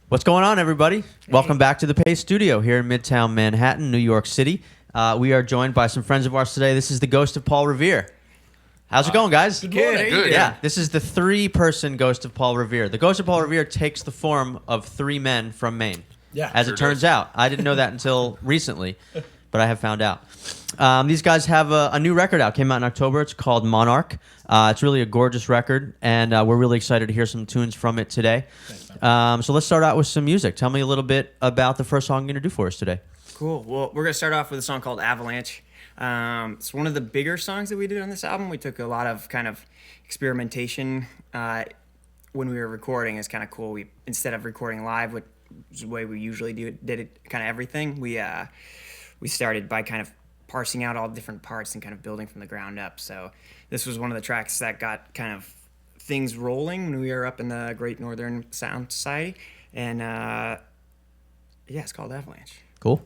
What's going on, everybody? Welcome back to the Pace Studio here in Midtown Manhattan, New York City. We are joined by some friends of ours today. This is the Ghost of Paul Revere. How's it going, guys? Good morning. Good. Yeah, this is the three-person Ghost of Paul Revere. The Ghost of Paul Revere takes the form of three men from Maine. Yeah, as sure it turns does. out. I didn't know that until recently, but I have found out. These guys have a new record out. Came out in October. It's called Monarch. It's really a gorgeous record, and we're really excited to hear some tunes from it today. So let's start out with some music. Tell me a little bit about the first song you're going to do for us today. Cool. Well, we're going to start off with a song called Avalanche. It's one of the bigger songs that we did on this album. We took a lot of kind of experimentation when we were recording. It's kind of cool. We, instead of recording live, which is the way we usually did it, kind of everything, we started by kind of parsing out all different parts and kind of building from the ground up. So this was one of the tracks that got kind of things rolling when we were up in the Great Northern Sound Society. And yeah, it's called Avalanche. Cool.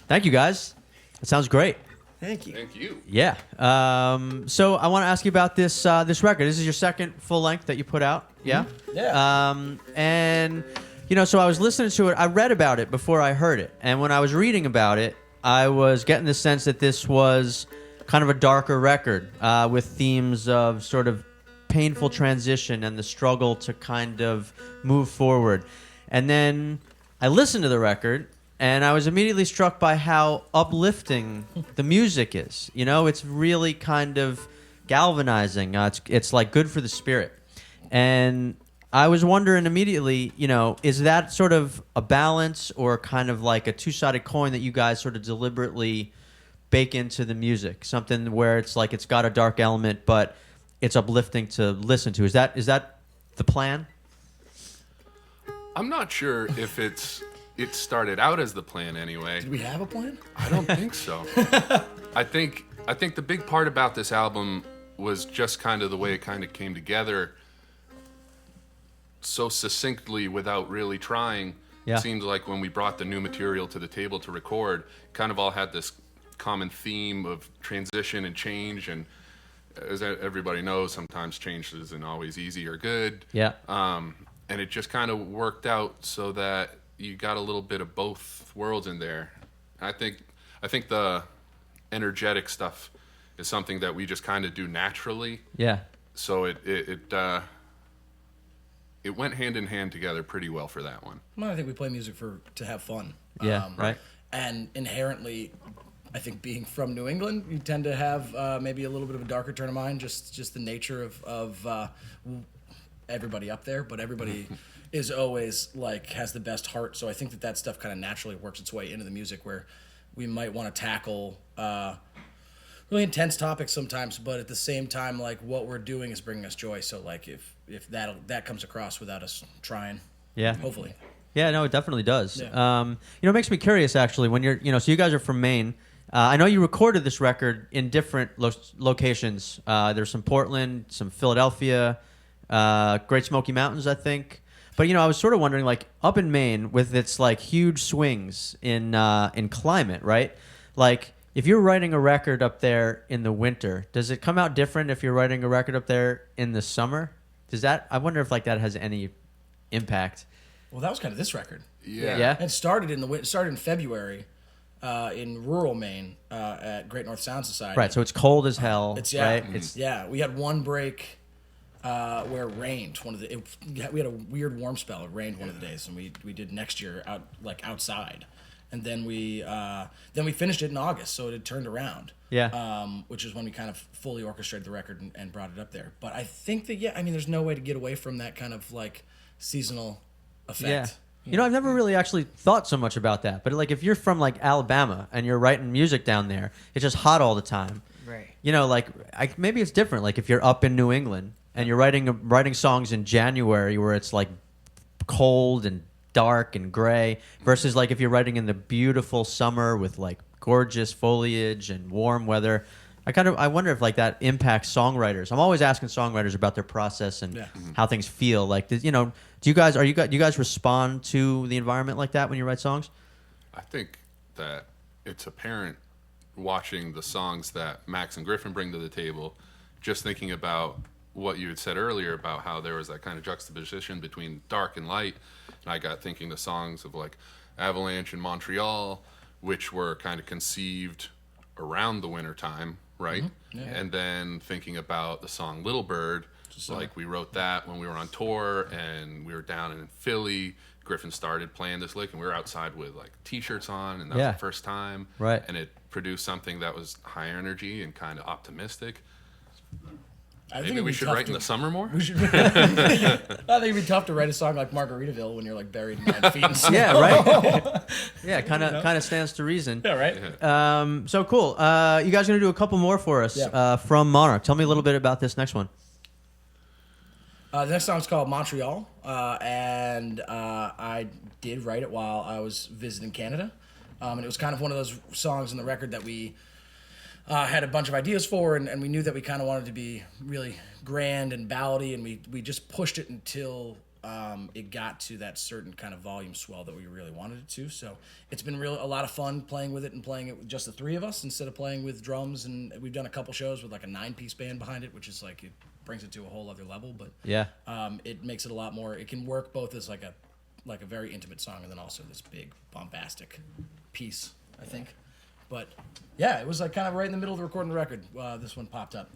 Thank you, guys. That sounds great. Thank you. Thank you. Yeah. So I want to ask you about this this record. This is your second full length that you put out. Yeah. Yeah. And so I was listening to it. I read about it before I heard it, and when I was reading about it, I was getting the sense that this was kind of a darker record with themes of sort of painful transition and the struggle to kind of move forward. And then I listened to the record, and I was immediately struck by how uplifting the music is. It's really kind of galvanizing. It's like good for the spirit. And I was wondering immediately, is that sort of a balance or kind of like a two-sided coin that you guys sort of deliberately bake into the music? Something where it's like it's got a dark element, but it's uplifting to listen to. Is that the plan? I'm not sure if it started out as the plan anyway. Did we have a plan? I don't think so. I think the big part about this album was just kind of the way it kind of came together so succinctly without really trying. Yeah. It seems like when we brought the new material to the table to record, kind of all had this common theme of transition and change, and as everybody knows, sometimes change isn't always easy or good. Yeah. And it just kind of worked out so that you got a little bit of both worlds in there. I think the energetic stuff is something that we just kind of do naturally. Yeah. So it went hand in hand together pretty well for that one. Well, I think we play music to have fun. Yeah, right. And inherently, I think being from New England, you tend to have maybe a little bit of a darker turn of mind, just the nature of everybody up there, but everybody is always like has the best heart. So I think that stuff kind of naturally works its way into the music, where we might want to tackle really intense topics sometimes, but at the same time, like what we're doing is bringing us joy. So like if that comes across without us trying, Yeah. hopefully. Yeah, no, it definitely does. Yeah. It makes me curious actually when you're, so you guys are from Maine. I know you recorded this record in different locations. There's some Portland, some Philadelphia, Great Smoky Mountains, I think. But I was sort of wondering, like up in Maine with its like huge swings in climate, right? Like if you're writing a record up there in the winter, does it come out different if you're writing a record up there in the summer? I wonder if like that has any impact. Well, that was kind of this record. Yeah. It started in February in rural Maine at Great North Sound Society. Right, so it's cold as hell. Right? We had one break where it rained. We had a weird warm spell. It rained one of the days, and we did next year outside, and then we finished it in August. So it had turned around. Yeah. Which is when we kind of fully orchestrated the record and brought it up there. But I think that there's no way to get away from that kind of like seasonal effect. Yeah. I've never really actually thought so much about that. But like if you're from like Alabama and you're writing music down there, it's just hot all the time. Right. Maybe it's different. Like if you're up in New England and you're writing songs in January where it's like cold and dark and gray versus like if you're writing in the beautiful summer with like gorgeous foliage and warm weather. I wonder if like that impacts songwriters. I'm always asking songwriters about their process and how things feel. Like, do you guys respond to the environment like that when you write songs? I think that it's apparent watching the songs that Max and Griffin bring to the table, just thinking about what you had said earlier about how there was that kind of juxtaposition between dark and light. And I got thinking the songs of like Avalanche and Montreal, which were kind of conceived around the winter time, right? Mm-hmm. Yeah. And then thinking about the song Little Bird, like we wrote that when we were on tour and we were down in Philly. Griffin started playing this lick and we were outside with like t-shirts on, and that was the first time. Right. And it produced something that was high energy and kind of optimistic. Maybe we should write in the summer more? I think it'd be tough to write a song like Margaritaville when you're like buried 9 feet in snow. Yeah, right. Yeah, kind of stands to reason. Yeah, right. So cool. You guys gonna do a couple more for us from Monarch? Tell me a little bit about this next one. The next song's called Montreal, and I did write it while I was visiting Canada, and it was kind of one of those songs in the record that we had a bunch of ideas for, and we knew that we kind of wanted to be really grand and ballady, and we just pushed it until it got to that certain kind of volume swell that we really wanted it to. So it's been a lot of fun playing with it and playing it with just the three of us instead of playing with drums. And we've done a couple shows with like a 9-piece band behind it, which is like it brings it to a whole other level. But Yeah. it makes it a lot more. It can work both as like a very intimate song and then also this big bombastic piece, I think. But yeah, it was like kind of right in the middle of recording the record. This one popped up.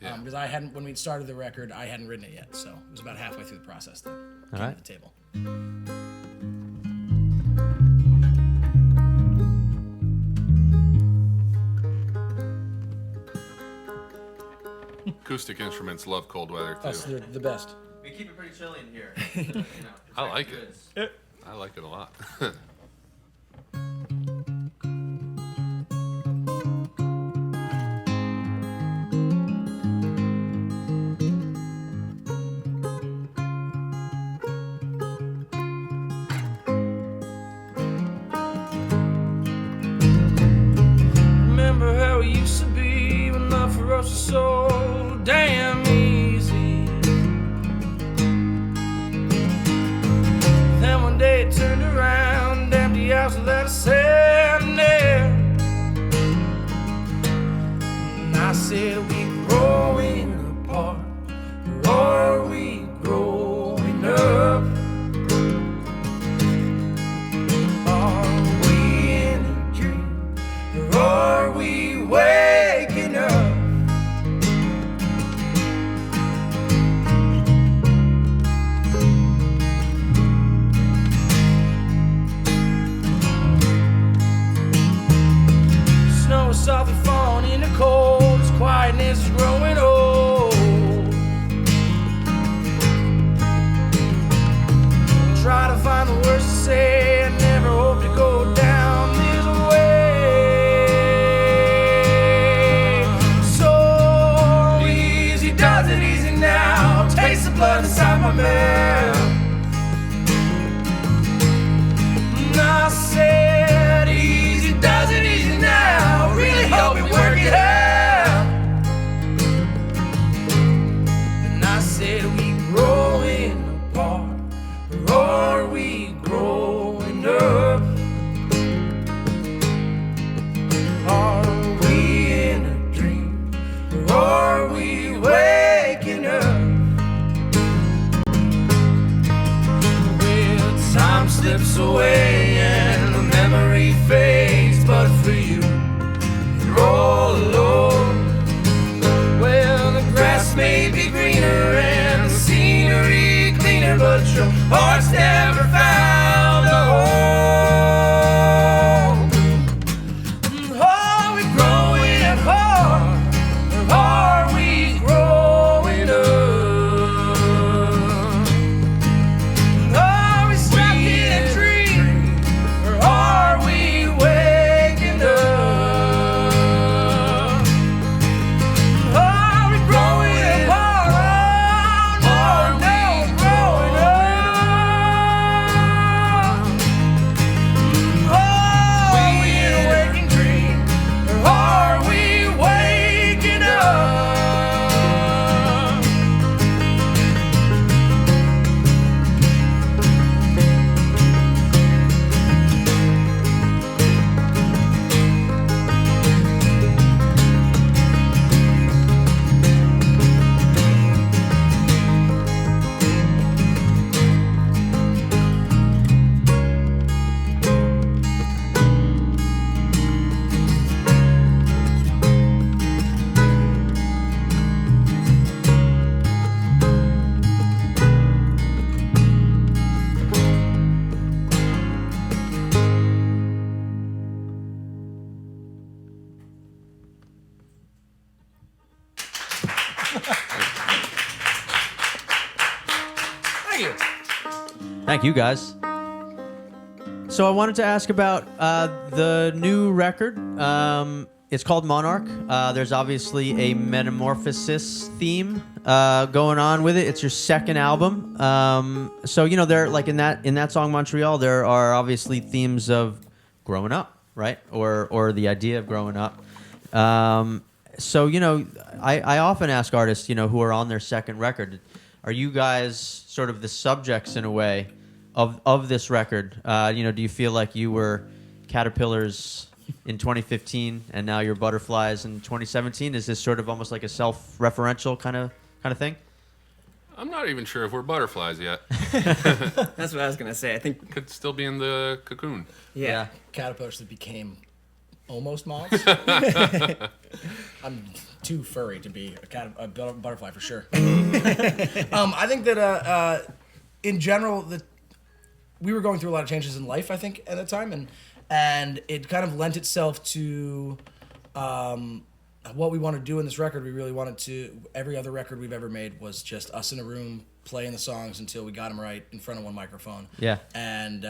Yeah. Because when we'd started the record, I hadn't written it yet, so it was about halfway through the process that came right. to the table. Acoustic instruments love cold weather too. They're the best. We keep it pretty chilly in here. I like it. I like it a lot. Remember how it used to be when love for us was so damn easy. Then one day it turned around, empty house without a sound there. And I said, are we growing apart, or are we growing up? Are we in a dream, or are we waking up? Snow is softly falling in the cold, as quietness is growing old. Try to find the words to say, I never hope to go down this way. So easy does it, easy now. Taste the blood inside my mouth. And I said, easy does it, easy now. Really hope you work it out. And I said, are we growing apart, or are we growing up? Are we in a dream, or are we waking up? Well, time slips away and the memory fades, but for you, you're all alone. Well, the grass may be greener and the scenery cleaner, but your heart's never found a home. Are we growing apart, or are we growing up? Are we stuck in a dream, or are we waking up? Are we growing apart, or are we growing up? Are we in a waking dream, or are we waking up? Thank you. Thank you, guys. So I wanted to ask about the new record. It's called Monarch. There's obviously a metamorphosis theme going on with it. It's your second album. So there, like in that song Montreal, there are obviously themes of growing up, right? Or the idea of growing up. So I often ask artists, who are on their second record, are you guys sort of the subjects in a way of this record? Do you feel like you were caterpillars in 2015 and now you're butterflies in 2017? Is this sort of almost like a self-referential kind of thing? I'm not even sure if we're butterflies yet. That's what I was gonna say. I think Could still be in the cocoon. yeah. Caterpillars that became almost moths. I'm too furry to be a butterfly for sure. I think that in general, we were going through a lot of changes in life, I think, at the time, and it kind of lent itself to what we want to do in this record. We really wanted to. Every other record we've ever made was just us in a room playing the songs until we got them right in front of one microphone. Yeah. And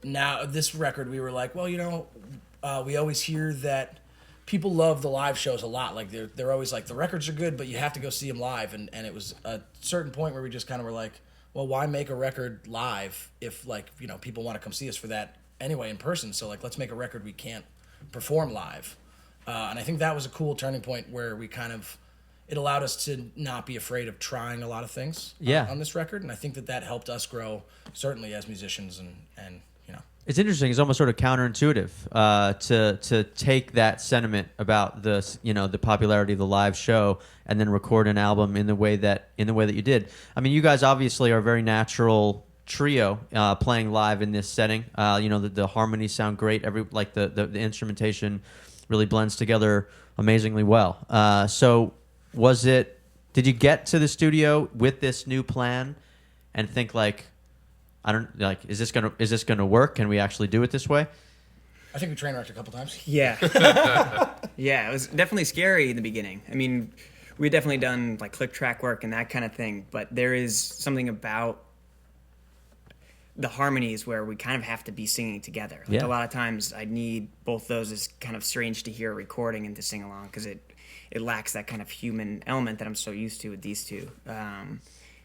now this record, we were like, well, we always hear that people love the live shows a lot. Like they're always like, the records are good, but you have to go see them live. And it was a certain point where we just kind of were like, well, why make a record live if people want to come see us for that anyway in person? So let's make a record we can't perform live. And I think that was a cool turning point where we it allowed us to not be afraid of trying a lot of things on this record. And I think that helped us grow, certainly as musicians and. It's interesting. It's almost sort of counterintuitive to take that sentiment about the popularity of the live show and then record an album in the way that you did. I mean, you guys obviously are a very natural trio playing live in this setting. The harmonies sound great. The instrumentation really blends together amazingly well. So did you get to the studio with this new plan and think is this gonna work? Can we actually do it this way? I think we train wrecked a couple times. Yeah. Yeah, it was definitely scary in the beginning. I mean, we had definitely done click track work and that kind of thing, but there is something about the harmonies where we kind of have to be singing together. A lot of times I need both those. It's kind of strange to hear a recording and to sing along because it lacks that kind of human element that I'm so used to with these two.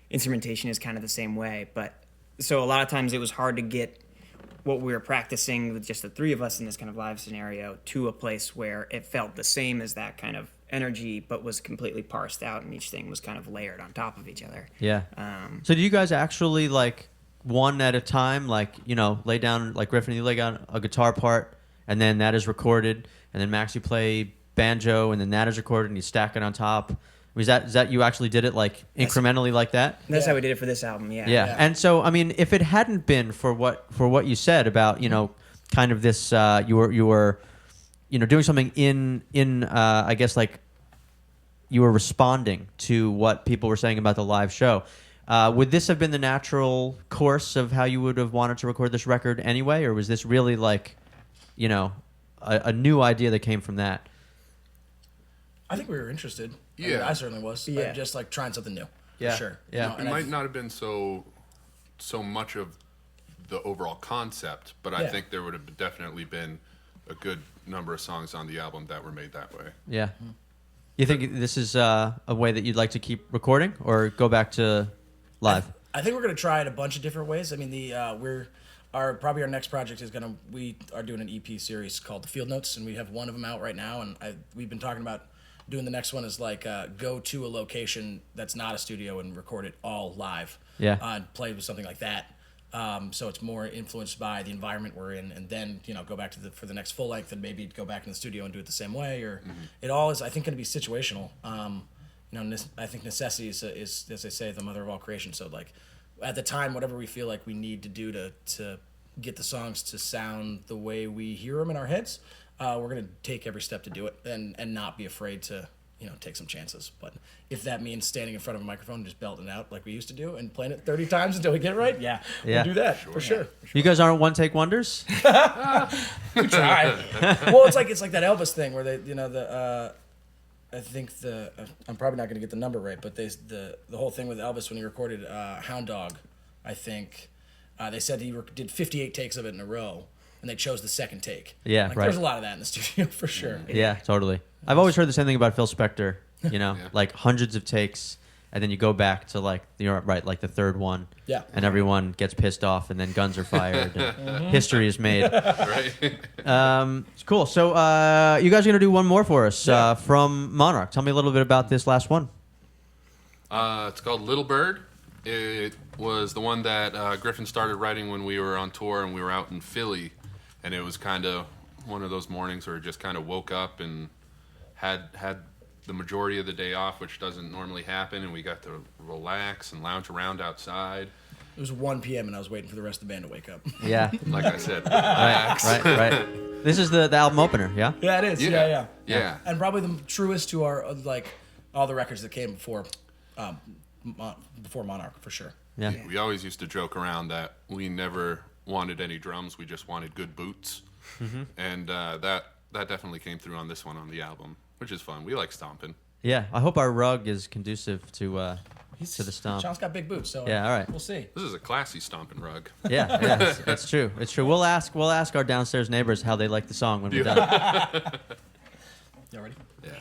Instrumentation is kind of the same way, but so a lot of times it was hard to get what we were practicing with just the three of us in this kind of live scenario to a place where it felt the same as that kind of energy, but was completely parsed out and each thing was kind of layered on top of each other. Yeah. So do you guys actually one at a time, lay down, Griffin, you lay down a guitar part and then that is recorded, and then Max, you play banjo and then that is recorded and you stack it on top? Is that you actually did it incrementally like that? That's how we did it for this album, Yeah. And so, I mean, if it hadn't been for what you said about, kind of this, you were doing something in I guess you were responding to what people were saying about the live show. Would this have been the natural course of how you would have wanted to record this record anyway, or was this really a new idea that came from that? I think we were interested. Yeah. I certainly was. Yeah. Just trying something new. Yeah. For sure. Yeah. It might not have been so much of the overall concept, but I think there would have definitely been a good number of songs on the album that were made that way. Yeah. You think this is a way that you'd like to keep recording or go back to live? I think we're gonna try it a bunch of different ways. I mean, probably our next project is we are doing an EP series called The Field Notes, and we have one of them out right now, and we've been talking about doing the next one is go to a location that's not a studio and record it all live. Yeah. And play with something like that. So it's more influenced by the environment we're in, and then go back for the next full length, and maybe go back in the studio and do it the same way. Or it all is, I think, going to be situational. I think necessity is, as they say, the mother of all creation. So at the time, whatever we feel like we need to do to get the songs to sound the way we hear them in our heads, we're going to take every step to do it and not be afraid to take some chances. But if that means standing in front of a microphone and just belting it out like we used to do and playing it 30 times until we get it right, we'll do that for sure. You guys aren't one-take wonders? We try. Well, it's like that Elvis thing where they, I think I'm probably not going to get the number right, but the whole thing with Elvis when he recorded Hound Dog, I think they said he did 58 takes of it in a row, and they chose the second take. Yeah, right. There's a lot of that in the studio for sure. Yeah, totally. I've always heard the same thing about Phil Spector. Hundreds of takes, and then you go back to the third one. Yeah. And everyone gets pissed off, and then guns are fired. And history is made. Right. Cool. So you guys are gonna do one more for us from Monarch. Tell me a little bit about this last one. It's called Little Bird. It was the one that Griffin started writing when we were on tour and we were out in Philly. And it was kind of one of those mornings where we just kind of woke up and had the majority of the day off, which doesn't normally happen. And we got to relax and lounge around outside. It was 1 p.m. and I was waiting for the rest of the band to wake up. Yeah. Like I said, Right. This is the album opener, yeah? Yeah, it is. Yeah. Yeah. And probably the truest to our like all the records that came before Monarch for sure. Yeah. We always used to joke around that we never wanted any drums. We just wanted good boots. Mm-hmm. And that definitely came through on this one on the album, which is fun. We like stomping. Yeah. I hope our rug is conducive to the stomp. Sean's got big boots, so Yeah, all right. we'll see. This is a classy stomping rug. Yeah, it's true. It's true. We'll ask our downstairs neighbors how they like the song when we're done. Y'all ready? Yeah.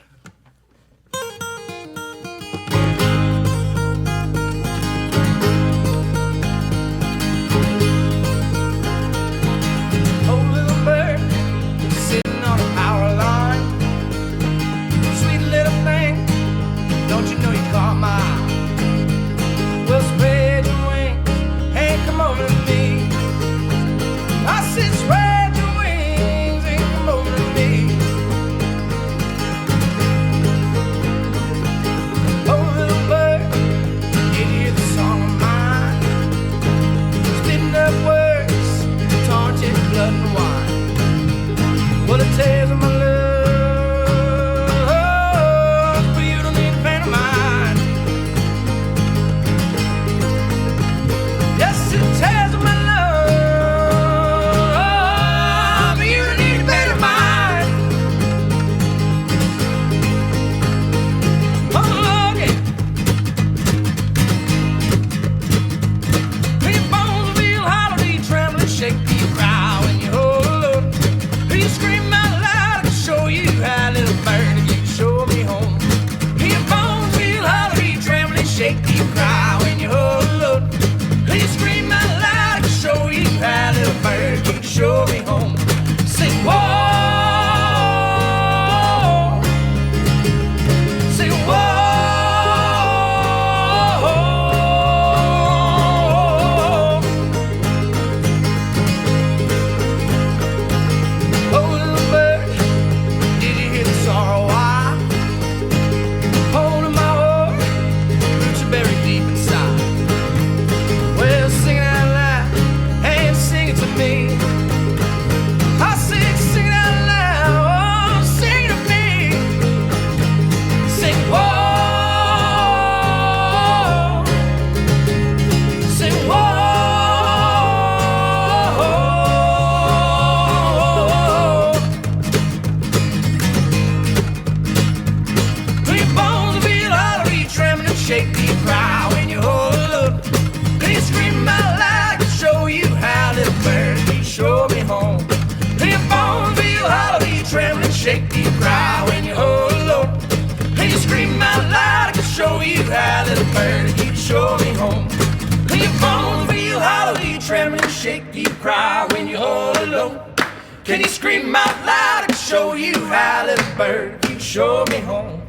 Oh, little bird, sitting on a power line. Sweet little thing, don't you know you caught my eye? Well, spread your wings and come over to me. I said, spread your wings and come over to me. Oh, little bird, did you hear the song of mine? Spitting up words, taunted blood and wine. Well, it tells of my love, but you don't need a fan of mine. Yes, it tells of my love, but you don't need a fan of mine. Oh, okay. Your bones feel hollow, do you tremble and shake, do you cry when you hold up? Do you scream out loud, I can show you how, little bird, if you can show me home. Your bones feel hollow, do you tremble and shake, do you cry when you hold up? Do you scream out loud, I can show you how, little bird, if you can show me home. Sing, whoa. Sing, whoa. Oh, little bird, did you hear the sorrow I holding my heart, roots are buried deep inside. Well, sing it out loud and sing it to me. I said, sing it out loud, oh, sing it to me. Sing, whoa. Sing, whoa. Do your bones feel hollow, do you tremble and shake, do you cry when you hold up? Do you scream out loud, I can show you how, little bird, can you show me home? Do your bones feel hollow, do you tremble and shake, do you cry when you hold up? Do you scream out loud, I can show you how, little bird, can you show me home? Do your bones feel hollow, do you tremble and shake, do you cry when you hold alone? Can you scream out loud, I can show you how, little bird, can you show me home?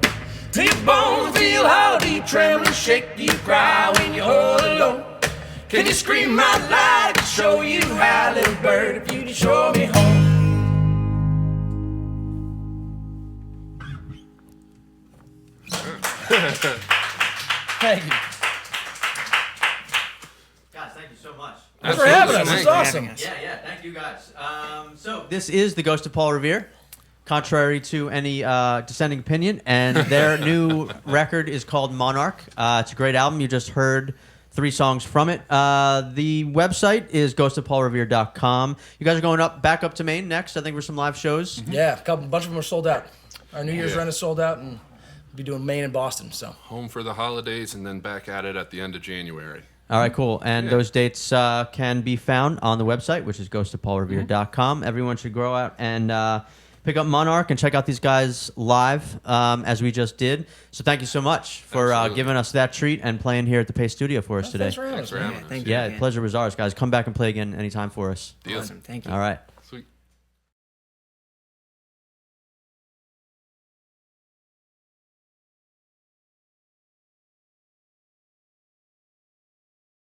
Do your bones feel hollow, do you tremble and shake, do you cry when you're all alone? Can you scream out loud, I can show you how, little bird, if you just show me home. Thank you. Guys, thank you so much. Thanks for having us. Absolutely. It's awesome. Yeah, thank you guys. So this is the Ghost of Paul Revere, contrary to any dissenting opinion, and their new record is called Monarch. It's a great album. You just heard 3 songs from it. The website is ghostofpaulrevere.com. You guys are going back up to Maine next, I think, for some live shows. Yeah, a bunch of them are sold out. Our New Year's Yeah. run is sold out, and we'll be doing Maine and Boston. So Home for the holidays and then back at it at the end of January. All right, cool. And those dates can be found on the website, which is ghostofpaulrevere.com. Everyone should go out and pick up Monarch and check out these guys live, as we just did. So thank you so much for Absolutely. giving us that treat and playing here at the Pace Studio for us today. thanks for having Thanks us. for man. having us. Thank you. Yeah, again. pleasure was ours, guys. Come back and play again anytime for us. Deal. Awesome. Thank you. All right.